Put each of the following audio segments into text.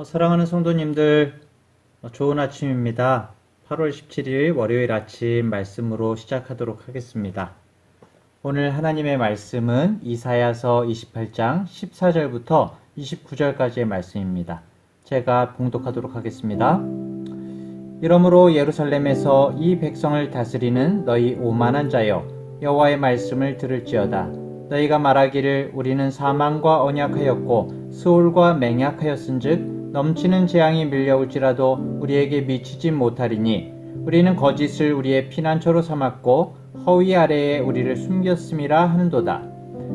사랑하는 성도님들, 좋은 아침입니다. 8월 17일 월요일 아침 말씀으로 시작하도록 하겠습니다. 오늘 하나님의 말씀은 이사야서 28장 14절부터 29절까지의 말씀입니다. 제가 봉독하도록 하겠습니다. 이러므로 예루살렘에서 이 백성을 다스리는 너희 오만한 자여, 여호와의 말씀을 들을지어다. 너희가 말하기를 우리는 사망과 언약하였고 스올과 맹약하였은즉 넘치는 재앙이 밀려올지라도 우리에게 미치지 못하리니 우리는 거짓을 우리의 피난처로 삼았고 허위 아래에 우리를 숨겼음이라 하는도다.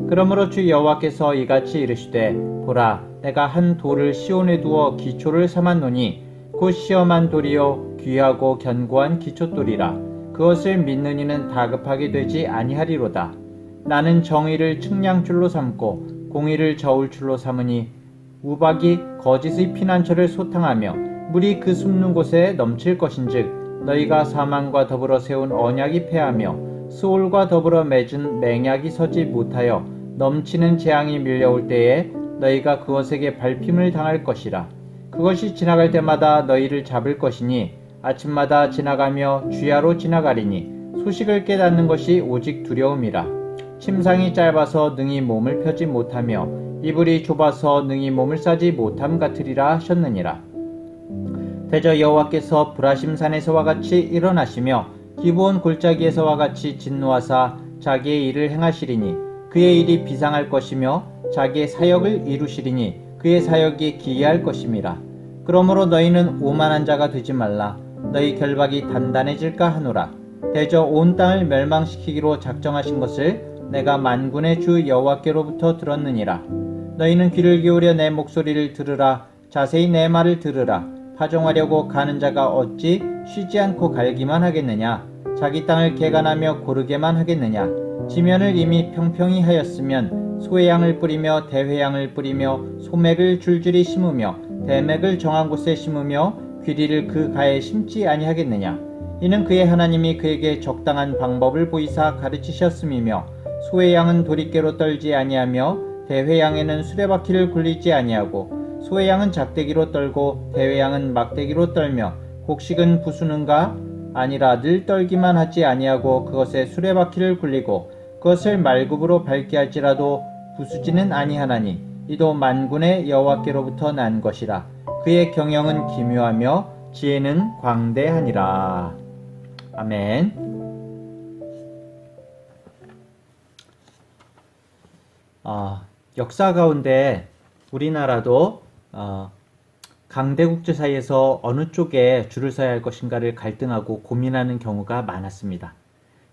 그러므로 주 여호와께서 이같이 이르시되 보라, 내가 한 돌을 시온에 두어 기초를 삼았노니 곧 시험한 돌이요 귀하고 견고한 기초돌이라. 그것을 믿는 이는 다급하게 되지 아니하리로다. 나는 정의를 측량줄로 삼고 공의를 저울줄로 삼으니 우박이 거짓의 피난처를 소탕하며 물이 그 숨는 곳에 넘칠 것인즉 너희가 사망과 더불어 세운 언약이 패하며 스올과 더불어 맺은 맹약이 서지 못하여 넘치는 재앙이 밀려올 때에 너희가 그것에게 밟힘을 당할 것이라. 그것이 지나갈 때마다 너희를 잡을 것이니 아침마다 지나가며 주야로 지나가리니 소식을 깨닫는 것이 오직 두려움이라. 침상이 짧아서 능히 몸을 펴지 못하며 이불이 좁아서 능히 몸을 싸지 못함 같으리라 하셨느니라. 대저 여호와께서 브라심산에서와 같이 일어나시며 기브온 골짜기에서와 같이 진노하사 자기의 일을 행하시리니 그의 일이 비상할 것이며 자기의 사역을 이루시리니 그의 사역이 기이할 것임이라. 그러므로 너희는 오만한 자가 되지 말라. 너희 결박이 단단해질까 하노라. 대저 온 땅을 멸망시키기로 작정하신 것을 내가 만군의 주 여호와께로부터 들었느니라. 너희는 귀를 기울여 내 목소리를 들으라. 자세히 내 말을 들으라. 파종하려고 가는 자가 어찌 쉬지 않고 갈기만 하겠느냐. 자기 땅을 개간하며 고르게만 하겠느냐. 지면을 이미 평평히 하였으면 소의 뿌리며 대회양을 뿌리며 소맥을 줄줄이 심으며 대맥을 정한 곳에 심으며 귀리를 그 가에 심지 아니하겠느냐. 이는 그의 하나님이 그에게 적당한 방법을 보이사 가르치셨음이며 소의 양은 도리깨로 떨지 아니하며 대회양에는 수레바퀴를 굴리지 아니하고 소의 양은 작대기로 떨고 대회양은 막대기로 떨며 곡식은 부수는가 아니라 늘 떨기만 하지 아니하고 그것에 수레바퀴를 굴리고 그것을 말굽으로 밟게 할지라도 부수지는 아니하나니 이도 만군의 여호와께로부터 난 것이라. 그의 경영은 기묘하며 지혜는 광대하니라. 아멘. 역사 가운데 우리나라도 강대국제 사이에서 어느 쪽에 줄을 서야 할 것인가를 갈등하고 고민하는 경우가 많았습니다.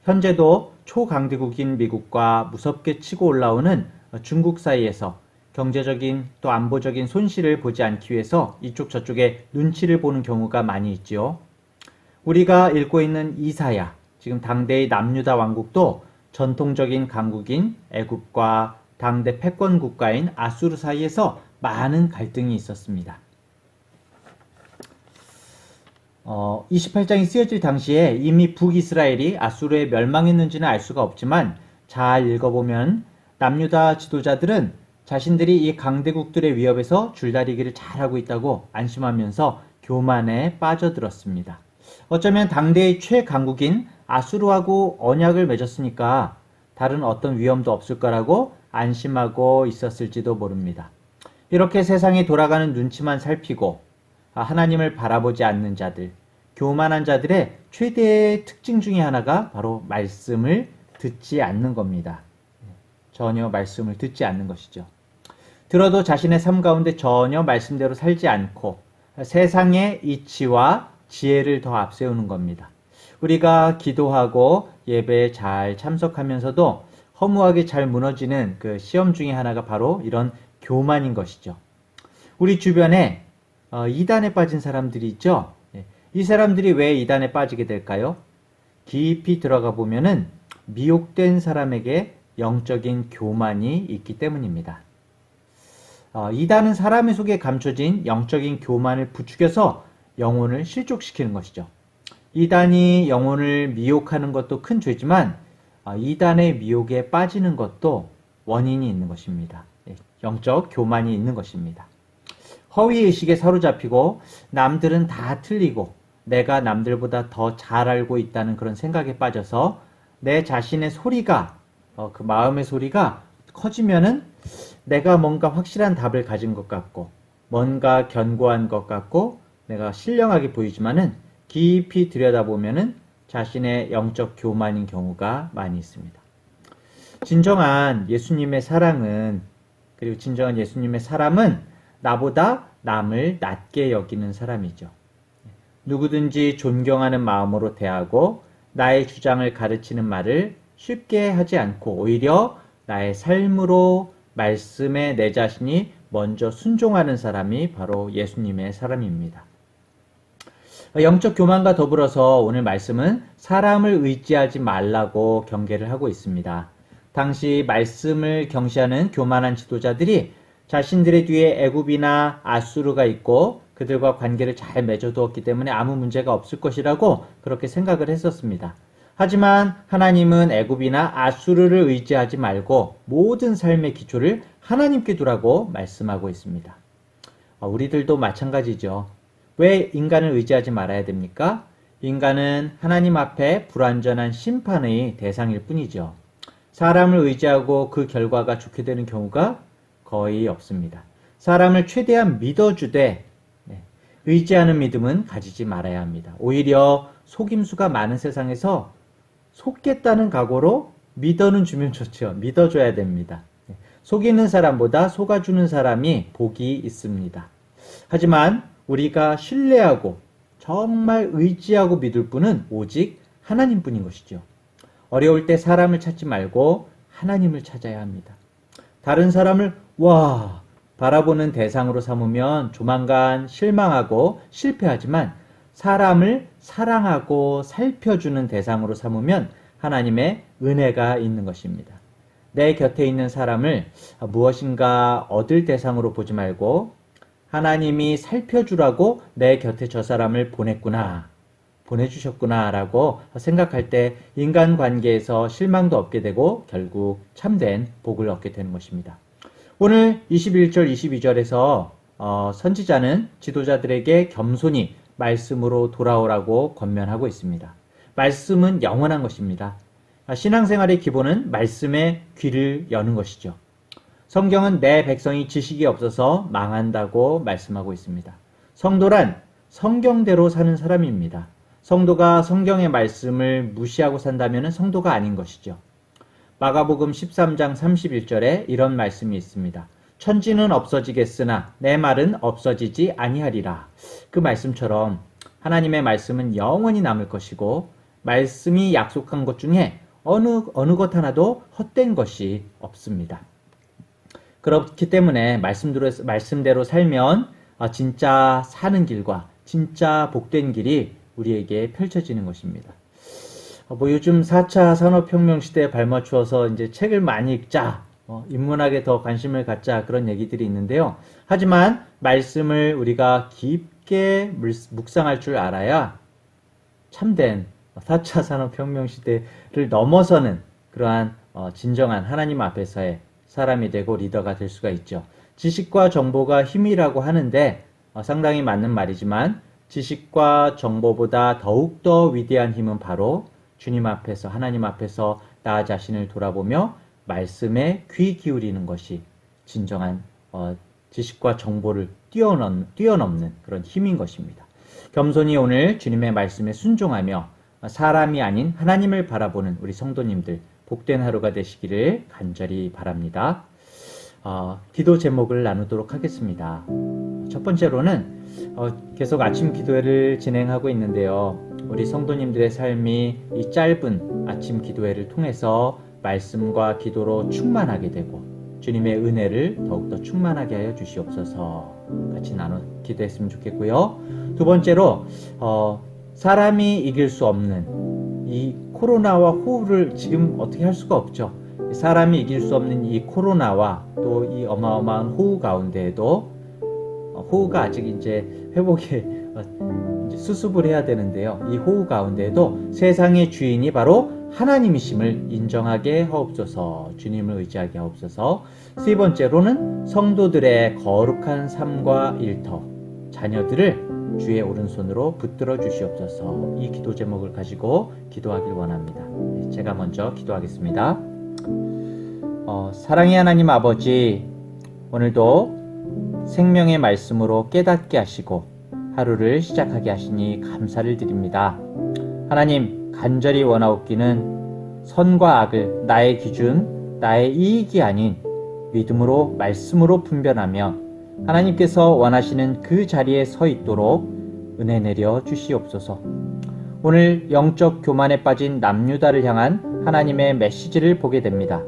현재도 초강대국인 미국과 무섭게 치고 올라오는 중국 사이에서 경제적인 또 안보적인 손실을 보지 않기 위해서 이쪽 저쪽에 눈치를 보는 경우가 많이 있지요. 우리가 읽고 있는 이사야, 지금 당대의 남유다 왕국도 전통적인 강국인 애굽과 당대 패권 국가인 아수르 사이에서 많은 갈등이 있었습니다. 28장이 쓰여질 당시에 이미 북이스라엘이 아수르에 멸망했는지는 알 수가 없지만 잘 읽어보면 남유다 지도자들은 자신들이 이 강대국들의 위협에서 줄다리기를 잘하고 있다고 안심하면서 교만에 빠져들었습니다. 어쩌면 당대의 최강국인 아수르하고 언약을 맺었으니까 다른 어떤 위험도 없을 거라고 안심하고 있었을지도 모릅니다. 이렇게 세상이 돌아가는 눈치만 살피고 하나님을 바라보지 않는 자들, 교만한 자들의 최대의 특징 중에 하나가 바로 말씀을 듣지 않는 겁니다. 전혀 말씀을 듣지 않는 것이죠. 들어도 자신의 삶 가운데 전혀 말씀대로 살지 않고 세상의 이치와 지혜를 더 앞세우는 겁니다. 우리가 기도하고 예배에 잘 참석하면서도 허무하게 잘 무너지는 그 시험 중에 하나가 바로 이런 교만인 것이죠. 우리 주변에 이단에 빠진 사람들이 있죠. 이 사람들이 왜 이단에 빠지게 될까요? 깊이 들어가 보면은 미혹된 사람에게 영적인 교만이 있기 때문입니다. 이단은 사람의 속에 감춰진 영적인 교만을 부추겨서 영혼을 실족시키는 것이죠. 이단이 영혼을 미혹하는 것도 큰 죄지만 이단의 미혹에 빠지는 것도 원인이 있는 것입니다. 영적 교만이 있는 것입니다. 허위의식에 사로잡히고 남들은 다 틀리고 내가 남들보다 더 잘 알고 있다는 그런 생각에 빠져서 내 자신의 소리가 그 마음의 소리가 커지면은 내가 뭔가 확실한 답을 가진 것 같고 뭔가 견고한 것 같고 내가 신령하게 보이지만은 깊이 들여다보면은 자신의 영적 교만인 경우가 많이 있습니다. 진정한 예수님의 사랑은 그리고 진정한 예수님의 사람은 나보다 남을 낮게 여기는 사람이죠. 누구든지 존경하는 마음으로 대하고 나의 주장을 가르치는 말을 쉽게 하지 않고 오히려 나의 삶으로 말씀에 내 자신이 먼저 순종하는 사람이 바로 예수님의 사람입니다. 영적 교만과 더불어서 오늘 말씀은 사람을 의지하지 말라고 경계를 하고 있습니다. 당시 말씀을 경시하는 교만한 지도자들이 자신들의 뒤에 애굽이나 아수르가 있고 그들과 관계를 잘 맺어두었기 때문에 아무 문제가 없을 것이라고 그렇게 생각을 했었습니다. 하지만 하나님은 애굽이나 아수르를 의지하지 말고 모든 삶의 기초를 하나님께 두라고 말씀하고 있습니다. 우리들도 마찬가지죠. 왜 인간을 의지하지 말아야 됩니까? 인간은 하나님 앞에 불완전한 심판의 대상일 뿐이죠. 사람을 의지하고 그 결과가 좋게 되는 경우가 거의 없습니다. 사람을 최대한 믿어주되 의지하는 믿음은 가지지 말아야 합니다. 오히려 속임수가 많은 세상에서 속겠다는 각오로 믿어는 주면 좋죠. 믿어줘야 됩니다. 속이는 사람보다 속아주는 사람이 복이 있습니다. 하지만 우리가 신뢰하고 정말 의지하고 믿을 분은 오직 하나님뿐인 것이죠. 어려울 때 사람을 찾지 말고 하나님을 찾아야 합니다. 다른 사람을 바라보는 대상으로 삼으면 조만간 실망하고 실패하지만 사람을 사랑하고 살펴주는 대상으로 삼으면 하나님의 은혜가 있는 것입니다. 내 곁에 있는 사람을 무엇인가 얻을 대상으로 보지 말고 하나님이 살펴주라고 내 곁에 저 사람을 보내주셨구나 라고 생각할 때 인간관계에서 실망도 없게 되고 결국 참된 복을 얻게 되는 것입니다. 오늘 21절 22절에서 선지자는 지도자들에게 겸손히 말씀으로 돌아오라고 권면하고 있습니다. 말씀은 영원한 것입니다. 신앙생활의 기본은 말씀에 귀를 여는 것이죠. 성경은 내 백성이 지식이 없어서 망한다고 말씀하고 있습니다. 성도란 성경대로 사는 사람입니다. 성도가 성경의 말씀을 무시하고 산다면 성도가 아닌 것이죠. 마가복음 13장 31절에 이런 말씀이 있습니다. 천지는 없어지겠으나 내 말은 없어지지 아니하리라. 그 말씀처럼 하나님의 말씀은 영원히 남을 것이고 말씀이 약속한 것 중에 어느 것 하나도 헛된 것이 없습니다. 그렇기 때문에 말씀대로 살면 진짜 사는 길과 진짜 복된 길이 우리에게 펼쳐지는 것입니다. 요즘 4차 산업혁명 시대에 발맞추어서 이제 책을 많이 읽자, 인문학에 더 관심을 갖자 그런 얘기들이 있는데요. 하지만 말씀을 우리가 깊게 묵상할 줄 알아야 참된 4차 산업혁명 시대를 넘어서는 그러한 진정한 하나님 앞에서의 사람이 되고 리더가 될 수가 있죠. 지식과 정보가 힘이라고 하는데 상당히 맞는 말이지만 지식과 정보보다 더욱더 위대한 힘은 바로 주님 앞에서 하나님 앞에서 나 자신을 돌아보며 말씀에 귀 기울이는 것이 진정한 지식과 정보를 뛰어넘는 그런 힘인 것입니다. 겸손히 오늘 주님의 말씀에 순종하며 사람이 아닌 하나님을 바라보는 우리 성도님들 복된 하루가 되시기를 간절히 바랍니다. 기도 제목을 나누도록 하겠습니다. 첫 번째로는 계속 아침 기도회를 진행하고 있는데요. 우리 성도님들의 삶이 이 짧은 아침 기도회를 통해서 말씀과 기도로 충만하게 되고 주님의 은혜를 더욱더 충만하게 하여 주시옵소서. 같이 나눠 기도했으면 좋겠고요. 두 번째로 사람이 이길 수 없는 이 코로나와 호우를 지금 어떻게 할 수가 없죠. 사람이 이길 수 없는 이 코로나와 또 이 어마어마한 호우 가운데에도 호우가 아직 이제 회복에 이제 수습을 해야 되는데요. 이 호우 가운데에도 세상의 주인이 바로 하나님이심을 인정하게 하옵소서. 주님을 의지하게 하옵소서. 세 번째로는 성도들의 거룩한 삶과 일터, 자녀들을 주의 오른손으로 붙들어 주시옵소서. 이 기도 제목을 가지고 기도하길 원합니다. 제가 먼저 기도하겠습니다. 사랑의 하나님 아버지, 오늘도 생명의 말씀으로 깨닫게 하시고 하루를 시작하게 하시니 감사를 드립니다. 하나님, 간절히 원하옵기는 선과 악을 나의 기준, 나의 이익이 아닌 믿음으로 말씀으로 분별하며 하나님께서 원하시는 그 자리에 서 있도록 은혜 내려 주시옵소서. 오늘 영적 교만에 빠진 남유다를 향한 하나님의 메시지를 보게 됩니다.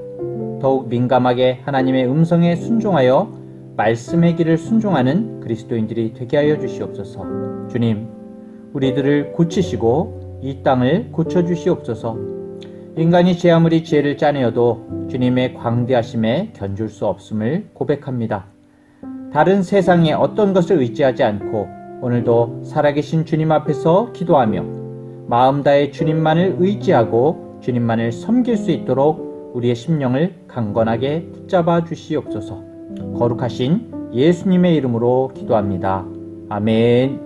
더욱 민감하게 하나님의 음성에 순종하여 말씀의 길을 순종하는 그리스도인들이 되게 하여 주시옵소서. 주님, 우리들을 고치시고 이 땅을 고쳐주시옵소서. 인간이 제 아무리 지혜를 짜내어도 주님의 광대하심에 견줄 수 없음을 고백합니다. 다른 세상에 어떤 것을 의지하지 않고 오늘도 살아계신 주님 앞에서 기도하며 마음 다해 주님만을 의지하고 주님만을 섬길 수 있도록 우리의 심령을 강건하게 붙잡아 주시옵소서. 거룩하신 예수님의 이름으로 기도합니다. 아멘.